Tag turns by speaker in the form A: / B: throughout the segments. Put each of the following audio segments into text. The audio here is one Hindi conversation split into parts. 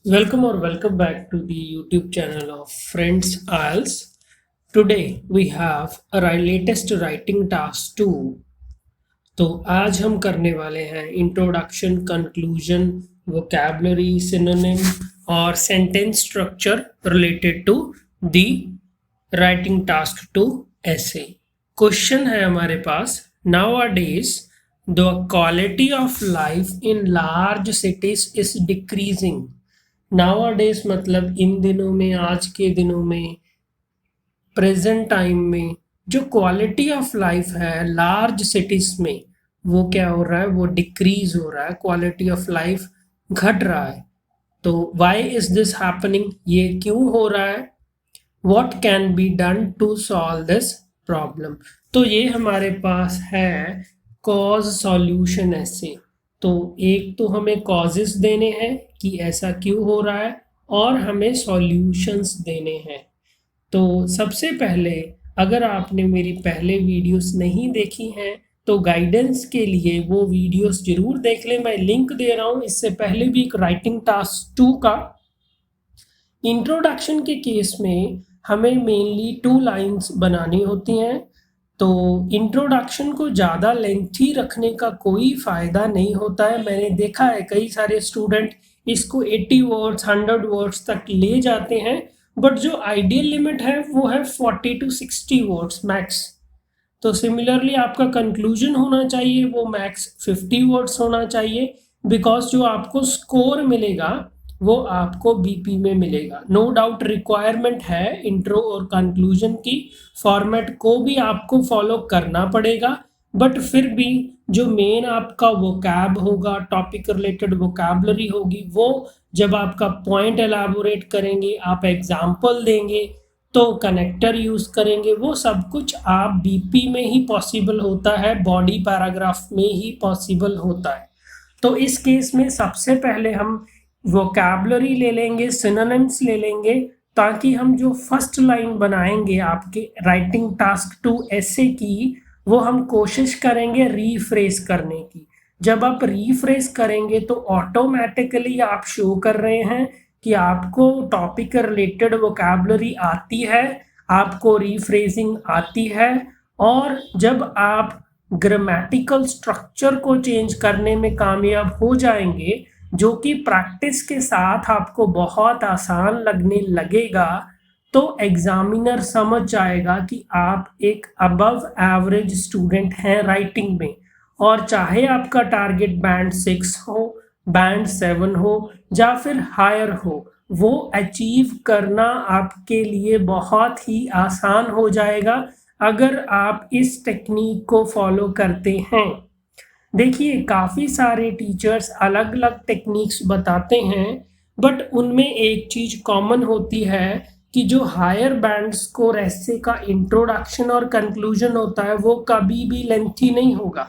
A: Welcome or welcome back to the YouTube channel of Friends IELTS. Today we have a latest writing task 2. तो आज हम करने वाले हैं इंट्रोडक्शन, कंक्लूजन, वोकैबुलरी, सिनोनिम और sentence structure related to the writing task 2 ऐसे। क्वेश्चन है हमारे पास, nowadays the quality of life in large cities is decreasing. Nowadays मतलब इन दिनों में, आज के दिनों में, प्रेजेंट टाइम में जो क्वालिटी ऑफ लाइफ है लार्ज सिटीज में वो क्या हो रहा है, वो डिक्रीज हो रहा है, क्वालिटी ऑफ लाइफ घट रहा है। तो व्हाई इज दिस हैपनिंग, ये क्यों हो रहा है, what can be done to solve this problem. तो ये हमारे पास है कॉज सॉल्यूशन ऐसे। तो एक तो हमें कॉजेस देने हैं कि ऐसा क्यों हो रहा है और हमें सॉल्यूशंस देने हैं। तो सबसे पहले अगर आपने मेरी पहले वीडियोस नहीं देखी हैं तो गाइडेंस के लिए वो वीडियोस जरूर देख लें, मैं लिंक दे रहा हूँ। इससे पहले भी एक राइटिंग टास्क 2 का इंट्रोडक्शन के केस में हमें मेनली 2 लाइन्स बनानी होती हैं। तो इंट्रोडक्शन को ज़्यादा लेंथी रखने का कोई फ़ायदा नहीं होता है। मैंने देखा है कई सारे स्टूडेंट इसको 80 वर्ड्स 100 वर्ड्स तक ले जाते हैं, बट जो आइडियल लिमिट है वो है 40 to 60 वर्ड्स मैक्स। तो सिमिलरली आपका कंक्लूजन होना चाहिए वो मैक्स 50 वर्ड्स होना चाहिए, बिकॉज जो आपको स्कोर मिलेगा वो आपको बीपी में मिलेगा। नो डाउट रिक्वायरमेंट है इंट्रो और कंक्लूजन की, फॉर्मेट को भी आपको फॉलो करना पड़ेगा, बट फिर भी जो मेन आपका वोकैब होगा, टॉपिक रिलेटेड वोकैबुलरी होगी, वो जब आपका पॉइंट एलाबोरेट करेंगे, आप एग्जाम्पल देंगे, तो कनेक्टर यूज़ करेंगे, वो सब कुछ आप बीपी में ही पॉसिबल होता है, बॉडी पैराग्राफ में ही पॉसिबल होता है। तो इस केस में सबसे पहले हम वोकैबुलरी ले लेंगे, सिनोनिम्स ले लेंगे, ताकि हम जो फर्स्ट लाइन बनाएंगे आपके राइटिंग टास्क 2 ऐसे की, वो हम कोशिश करेंगे रीफ्रेज करने की। जब आप रीफ्रेज करेंगे तो ऑटोमेटिकली आप शो कर रहे हैं कि आपको टॉपिक रिलेटेड वोकैबुलरी आती है, आपको रीफ्रेजिंग आती है, और जब आप ग्रामेटिकल स्ट्रक्चर को चेंज करने में कामयाब हो जाएंगे, जो कि प्रैक्टिस के साथ आपको बहुत आसान लगने लगेगा, तो एग्जामिनर समझ जाएगा कि आप एक अबव एवरेज स्टूडेंट हैं राइटिंग में। और चाहे आपका टारगेट बैंड 6 हो, बैंड 7 हो या फिर हायर हो, वो अचीव करना आपके लिए बहुत ही आसान हो जाएगा अगर आप इस टेक्निक को फॉलो करते हैं। देखिए काफ़ी सारे टीचर्स अलग अलग टेक्निक्स बताते हैं, बट उनमें एक चीज़ कॉमन होती है कि जो हायर बैंड स्कोर ऐसे का इंट्रोडक्शन और कंक्लूजन होता है वो कभी भी लेंथी नहीं होगा।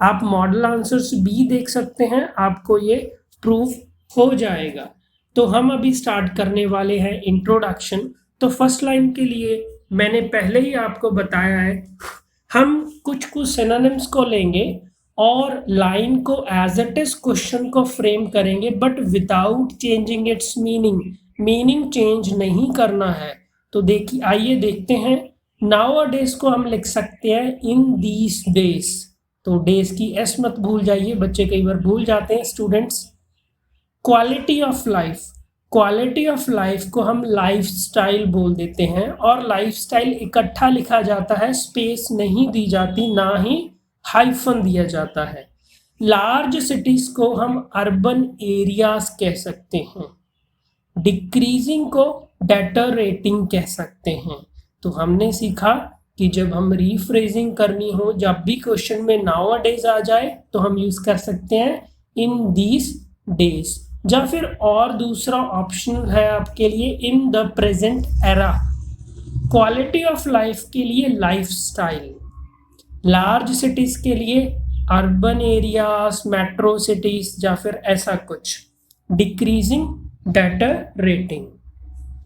A: आप मॉडल आंसर्स भी देख सकते हैं, आपको ये प्रूफ हो जाएगा। तो हम अभी स्टार्ट करने वाले हैं इंट्रोडक्शन। तो फर्स्ट लाइन के लिए मैंने पहले ही आपको बताया है, हम कुछ सिनोनिम्स को लेंगे और लाइन को एज इट इज क्वेश्चन को फ्रेम करेंगे, but without changing it's meaning. Meaning change नहीं करना है। तो देखिए, आइए देखते हैं। नाउअडेज को हम लिख सकते हैं इन दीस डेज। तो डेज की एस मत भूल जाइए, बच्चे कई बार भूल जाते हैं students. Quality of life, quality of life को हम लाइफ स्टाइल बोल देते हैं, और लाइफ स्टाइल इकट्ठा लिखा जाता है, स्पेस नहीं दी जाती, ना ही हाइफन दिया जाता है। लार्ज सिटीज को हम अर्बन एरियाज कह सकते हैं। डिक्रीजिंग को डेटरेटिंग कह सकते हैं। तो हमने सीखा कि जब हम रीफ्रेजिंग करनी हो, जब भी क्वेश्चन में नाउअडेज आ जाए तो हम यूज कर सकते हैं इन दीस डेज, या फिर और दूसरा ऑप्शन है आपके लिए in the present era. Quality of life के लिए लाइफ स्टाइल, लार्ज सिटीज के लिए अर्बन एरियाज, मेट्रो सिटीज, या फिर ऐसा कुछ। डिक्रीजिंग, डेटरेटिंग।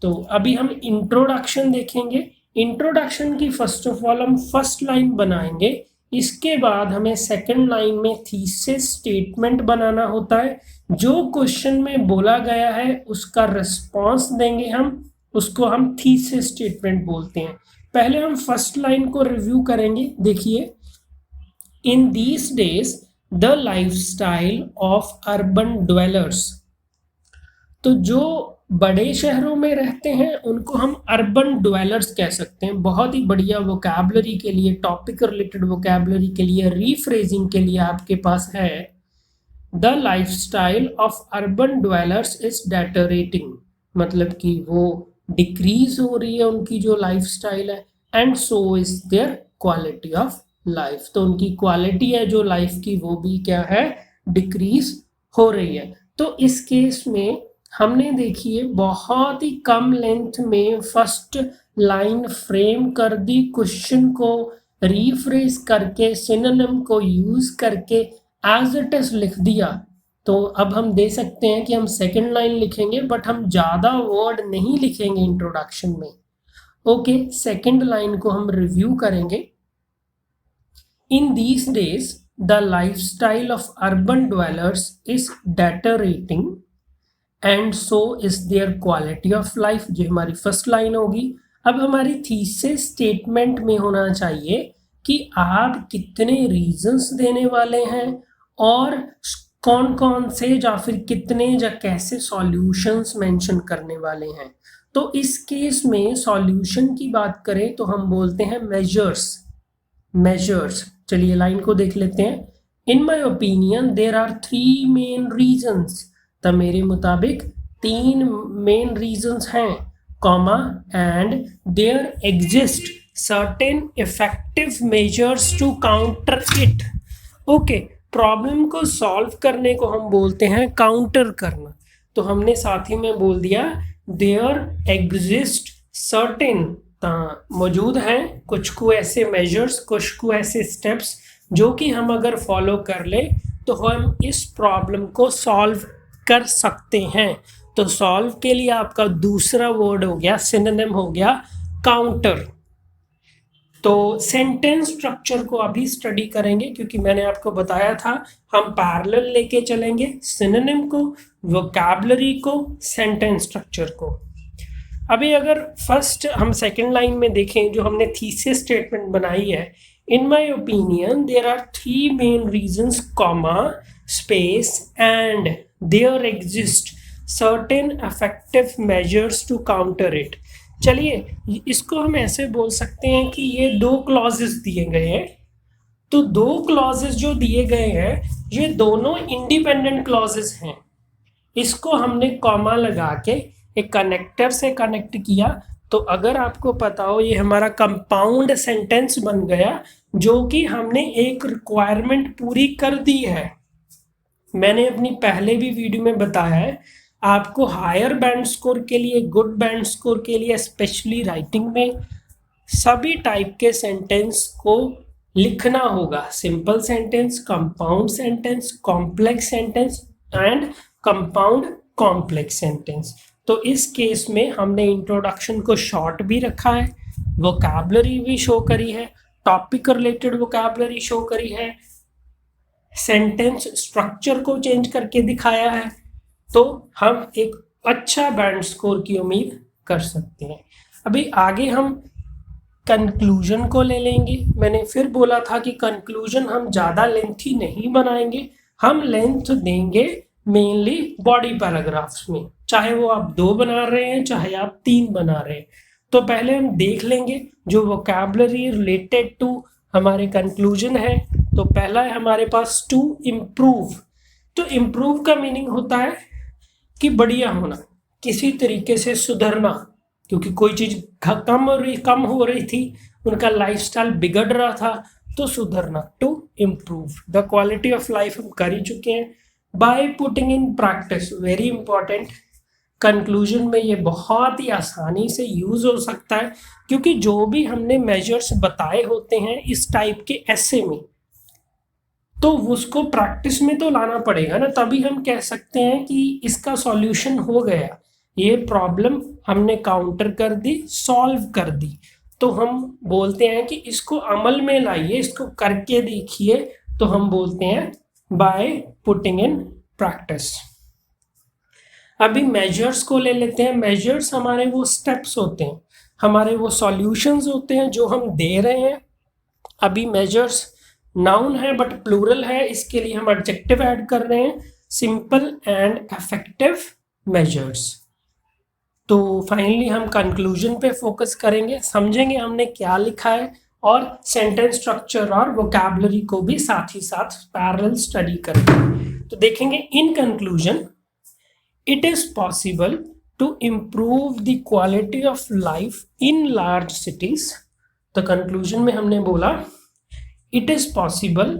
A: तो अभी हम इंट्रोडक्शन देखेंगे। इंट्रोडक्शन की फर्स्ट ऑफ ऑल हम फर्स्ट लाइन बनाएंगे इसके बाद हमें सेकंड लाइन में थीसिस स्टेटमेंट बनाना होता है। जो क्वेश्चन में बोला गया है उसका रिस्पॉन्स देंगे हम, उसको हम थीसिस स्टेटमेंट बोलते हैं। पहले हम फर्स्ट लाइन को रिव्यू करेंगे। देखिए, इन these days the lifestyle of urban dwellers, तो जो बड़े शहरों में रहते हैं उनको हम अर्बन ड्वेलर्स कह सकते हैं। बहुत ही बढ़िया वोकैबुलरी के लिए, टॉपिक रिलेटेड वोकैबुलरी के लिए, रीफ्रेजिंग के लिए आपके पास है। The lifestyle of urban dwellers is deteriorating, मतलब कि वो डिक्रीज हो रही है उनकी जो लाइफस्टाइल है, and so is their quality of life, तो उनकी क्वालिटी है जो लाइफ की वो भी क्या है, डिक्रीज हो रही है। तो इस केस में हमने देखिए बहुत ही कम लेंथ में फर्स्ट लाइन फ्रेम कर दी, क्वेश्चन को रीफ्रेज करके सिनोनिम को यूज करके एज इट इज लिख दिया। तो अब हम दे सकते हैं कि हम सेकंड लाइन लिखेंगे, बट हम ज़्यादा वर्ड नहीं लिखेंगे इंट्रोडक्शन में। ओके, सेकंड लाइन को हम रिव्यू करेंगे। In these days the lifestyle of urban dwellers is deteriorating and so is their quality of life, जो हमारी फर्स्ट लाइन होगी। अब हमारी थीसिस स्टेटमेंट में होना चाहिए कि आप कितने रीजंस देने वाले हैं और कौन कौन से या फिर कितने या कैसे सॉल्यूशंस मेंशन करने वाले हैं। तो इस केस में सॉल्यूशन की बात करें तो हम बोलते हैं मेजर्स। चलिए लाइन को देख लेते हैं। In my opinion there are 3 main reasons, तो मेरे मुताबिक 3 मेन रीजंस हैं, comma, and there exist certain effective measures to counter it. Okay, problem को सॉल्व करने को हम बोलते हैं काउंटर करना, तो हमने साथ ही में बोल दिया देयर एग्जिस्ट सर्टेन, मौजूद हैं कुछ को ऐसे मेजर्स, कुछ को ऐसे स्टेप्स जो कि हम अगर फॉलो कर ले तो हम इस प्रॉब्लम को सॉल्व कर सकते हैं। तो सॉल्व के लिए आपका दूसरा वर्ड हो गया, सिनोनिम हो गया काउंटर। तो सेंटेंस स्ट्रक्चर को अभी स्टडी करेंगे, क्योंकि मैंने आपको बताया था हम पैरेलल लेके चलेंगे, सिनोनिम को, वोकैबुलरी को, सेंटेंस स्ट्रक्चर को। अभी अगर फर्स्ट हम सेकंड लाइन में देखें जो हमने थीसिस स्टेटमेंट बनाई है, in my opinion there are 3 main reasons, comma, space, and there exist certain effective measures to counter it. चलिए इसको हम ऐसे बोल सकते हैं कि ये 2 क्लॉजेस दिए गए हैं, तो 2 क्लॉजेस जो दिए गए हैं ये दोनों इंडिपेंडेंट क्लॉजेस हैं। इसको हमने कॉमा लगा के एक कनेक्टर से कनेक्ट किया, तो अगर आपको पता हो ये हमारा कंपाउंड सेंटेंस बन गया, जो कि हमने एक रिक्वायरमेंट पूरी कर दी है। मैंने अपनी पहले भी वीडियो में बताया है, आपको हायर बैंड स्कोर के लिए, गुड बैंड स्कोर के लिए, स्पेशली राइटिंग में सभी टाइप के सेंटेंस को लिखना होगा, simple sentence, compound sentence, complex sentence and compound complex sentence. तो इस केस में हमने इंट्रोडक्शन को शॉर्ट भी रखा है, वोकैबुलरी भी शो करी है, टॉपिक रिलेटेड वोकैबुलरी शो करी है, सेंटेंस स्ट्रक्चर को चेंज करके दिखाया है, तो हम एक अच्छा बैंड स्कोर की उम्मीद कर सकते हैं। अभी आगे हम कंक्लूजन को ले लेंगे। मैंने फिर बोला था कि कंक्लूजन हम ज़्यादा लेंथी नहीं बनाएंगे, हम लेंथ देंगे मेनली बॉडी पैराग्राफ्स में, चाहे वो आप 2 बना रहे हैं चाहे आप 3 बना रहे हैं। तो पहले हम देख लेंगे जो वोकैबुलरी रिलेटेड टू हमारे कंक्लूजन है। तो पहला है हमारे पास टू इम्प्रूव। तो इम्प्रूव का मीनिंग होता है कि बढ़िया होना, किसी तरीके से सुधरना, क्योंकि कोई चीज़ कम हो रही थी, उनका लाइफस्टाइल बिगड़ रहा था, तो सुधरना, to improve the quality of life हम कर ही चुके हैं। By putting in practice, very important, conclusion में ये बहुत ही आसानी से यूज हो सकता है, क्योंकि जो भी हमने मेजर्स बताए होते हैं इस टाइप के ऐसे में, तो उसको प्रैक्टिस में तो लाना पड़ेगा ना, तभी हम कह सकते हैं कि इसका सॉल्यूशन हो गया, ये प्रॉब्लम हमने काउंटर कर दी, सॉल्व कर दी। तो हम बोलते हैं कि इसको अमल में लाइए, इसको करके देखिए, तो हम बोलते हैं बाय पुटिंग इन प्रैक्टिस। अभी मेजर्स को ले लेते हैं। मेजर्स हमारे वो स्टेप्स होते हैं, हमारे वो सॉल्यूशंस होते हैं जो हम दे रहे हैं। अभी मेजर्स नाउन है बट प्लूरल है, इसके लिए हम एडजेक्टिव ऐड कर रहे हैं, सिंपल एंड इफेक्टिव मेजर्स। तो फाइनली हम कंक्लूजन पे फोकस करेंगे, समझेंगे हमने क्या लिखा है और सेंटेंस स्ट्रक्चर और वोकैबुलरी को भी साथ ही साथ पैरेलल स्टडी करेंगे। तो देखेंगे in conclusion, it is possible to improve the quality of life in large cities. तो कंक्लूजन में हमने बोला it is possible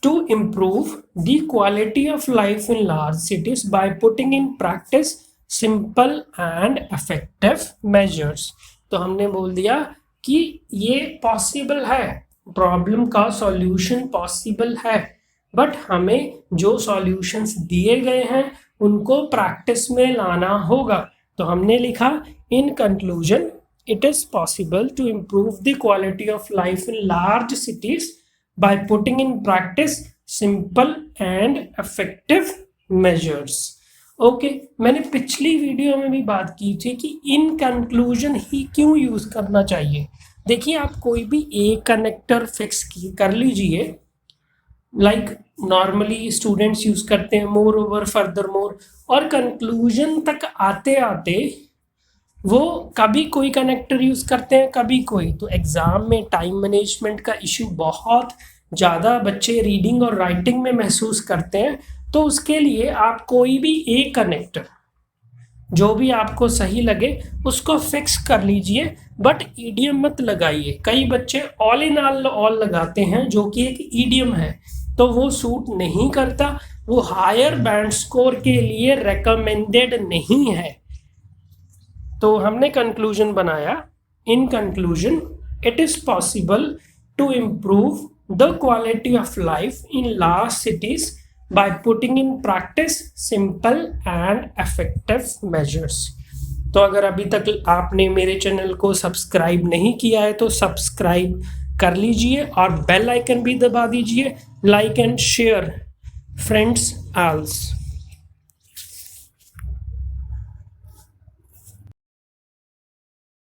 A: to improve the quality of life in large cities by putting in practice simple and effective measures। तो हमने बोल दिया कि ये पॉसिबल है, प्रॉब्लम का सॉल्यूशन पॉसिबल है, बट हमें जो सॉल्यूशंस दिए गए हैं उनको प्रैक्टिस में लाना होगा। तो हमने लिखा in conclusion, it is possible to improve the quality of life in large cities by putting in practice simple and effective measures। Okay, मैंने पिछली वीडियो में भी बात की थी कि इन कंक्लूजन ही क्यों यूज करना चाहिए। देखिए, आप कोई भी एक कनेक्टर फिक्स कर लीजिए, लाइक नॉर्मली स्टूडेंट्स यूज करते हैं मोर ओवर फर्दर मोर, और कंक्लूजन तक आते आते वो कभी कोई कनेक्टर यूज करते हैं, कभी कोई। तो एग्जाम में टाइम मैनेजमेंट का इश्यू बहुत ज़्यादा बच्चे रीडिंग और राइटिंग में महसूस करते हैं। तो उसके लिए आप कोई भी एक कनेक्टर जो भी आपको सही लगे उसको फिक्स कर लीजिए, बट ईडियम मत लगाइए। कई बच्चे ऑल इन ऑल लगाते हैं जो कि एक ईडियम है, तो वो सूट नहीं करता, वो हायर बैंड स्कोर के लिए रेकमेंडेड नहीं है। तो हमने कंक्लूजन बनाया, in conclusion it is possible to improve the quality of life in large cities by putting in practice simple and effective measures. तो अगर अभी तक आपने मेरे चैनल को सब्सक्राइब नहीं किया है तो सब्सक्राइब कर लीजिए और बेल आइकन भी दबा दीजिए। Like and share friends आल्स।